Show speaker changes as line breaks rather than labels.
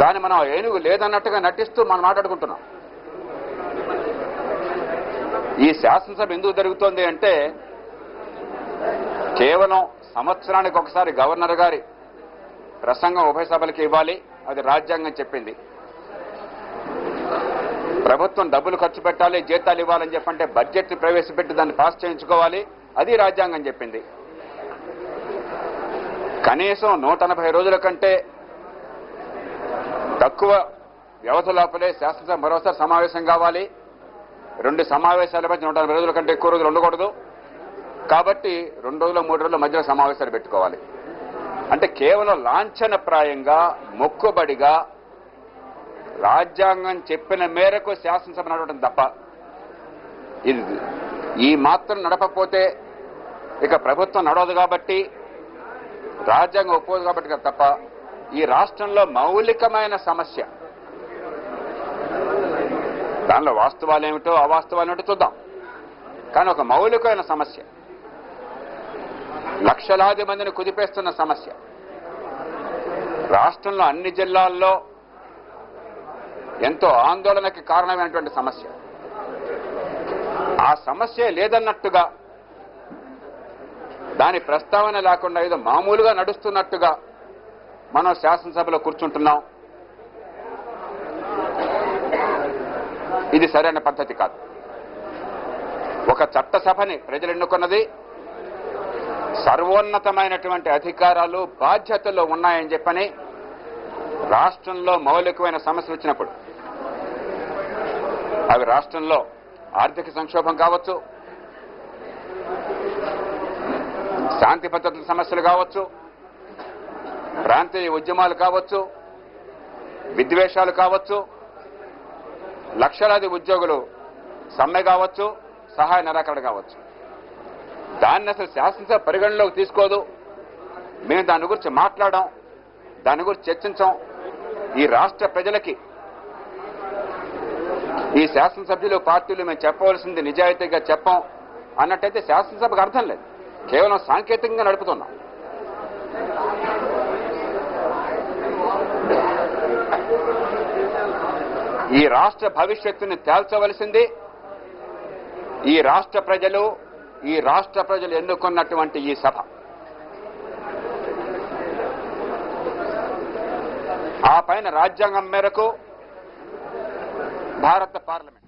కానీ మనం ఏనుగు లేదన్నట్టుగా నటిస్తూ మనం మాట్లాడుకుంటున్నాం. ఈ శాసనసభ ఎందుకు జరుగుతోంది అంటే కేవలం సంవత్సరానికి ఒకసారి గవర్నర్ గారి ప్రసంగం ఉభయ సభలకు ఇవ్వాలి, అది రాజ్యాంగం చెప్పింది. ప్రభుత్వం డబ్బులు ఖర్చు పెట్టాలి, జీతాలు ఇవ్వాలని చెప్పంటే బడ్జెట్ ప్రవేశపెట్టి దాన్ని పాస్ చేయించుకోవాలి, అది రాజ్యాంగం చెప్పింది. కనీసం 180 రోజుల కంటే తక్కువ వ్యవధి లోపలే శాసనసభ మరోసారి సమావేశం కావాలి. 2 సమావేశాల మధ్య 180 రోజుల కంటే ఎక్కువ రోజులు ఉండకూడదు. కాబట్టి 2 రోజులు 3 రోజుల మధ్యలో సమావేశాలు పెట్టుకోవాలి. అంటే కేవలం లాంఛనప్రాయంగా మొక్కుబడిగా రాజ్యాంగం చెప్పిన మేరకు శాసనసభ నడవడం తప్ప, ఇది ఈ మాత్రం నడపకపోతే ఇక ప్రభుత్వం నడవదు కాబట్టి, రాజ్యాంగం ఒప్పుకోదు కాబట్టి తప్ప ఈ రాష్ట్రంలో మౌలికమైన సమస్య, దానిలో వాస్తవాలేమిటో అవాస్తవాలేమిటో చూద్దాం, కానీ ఒక మౌలికమైన సమస్య, లక్షలాది మందిని కుదిపేస్తున్న సమస్య, రాష్ట్రంలో అన్ని జిల్లాల్లో ఎంతో ఆందోళనకి కారణమైనటువంటి సమస్య, ఆ సమస్య లేదన్నట్టుగా, దాని ప్రస్తావన లేకుండా ఏదో మామూలుగా నడుస్తున్నట్టుగా మనం శాసనసభలో కూర్చుంటున్నాం. ఇది సరైన పద్ధతి కాదు. ఒక చట్టసభని ప్రజలు ఎన్నుకున్నది, సర్వోన్నతమైనటువంటి అధికారాలు బాధ్యతలు ఉన్నాయని చెప్పని రాష్ట్రంలో మౌలికమైన సమస్యలు వచ్చినప్పుడు, అవి రాష్ట్రంలో ఆర్థిక సంక్షోభం కావచ్చు, శాంతి భద్రతల సమస్యలు కావచ్చు, ప్రాంతీయ ఉద్యమాలు కావచ్చు, విద్వేషాలు కావచ్చు, లక్షలాది ఉద్యోగులు సమ్మె కావచ్చు, సహాయ నిరాకరణ కావచ్చు, దాన్ని అసలు శాసనసభ పరిగణలోకి తీసుకోదు. మేము దాని గురించి మాట్లాడాం, దాని గురించి చర్చించాం. ఈ రాష్ట్ర ప్రజలకి ఈ శాసనసభ్యులు పార్టీలు మేము చెప్పవలసింది నిజాయితీగా చెప్పాం అన్నట్టయితే శాసనసభకు అర్థం లేదు. కేవలం సాంకేతికంగా నడుపుతున్నాం. ఈ రాష్ట్ర భవిష్యత్తుని తేల్చవలసింది ఈ రాష్ట్ర ప్రజలు, ఈ రాష్ట్ర ప్రజలు ఎన్నుకున్నటువంటి ఈ సభ. ఆ పైన రాజ్యాంగం మేరకు భారత పార్లమెంట్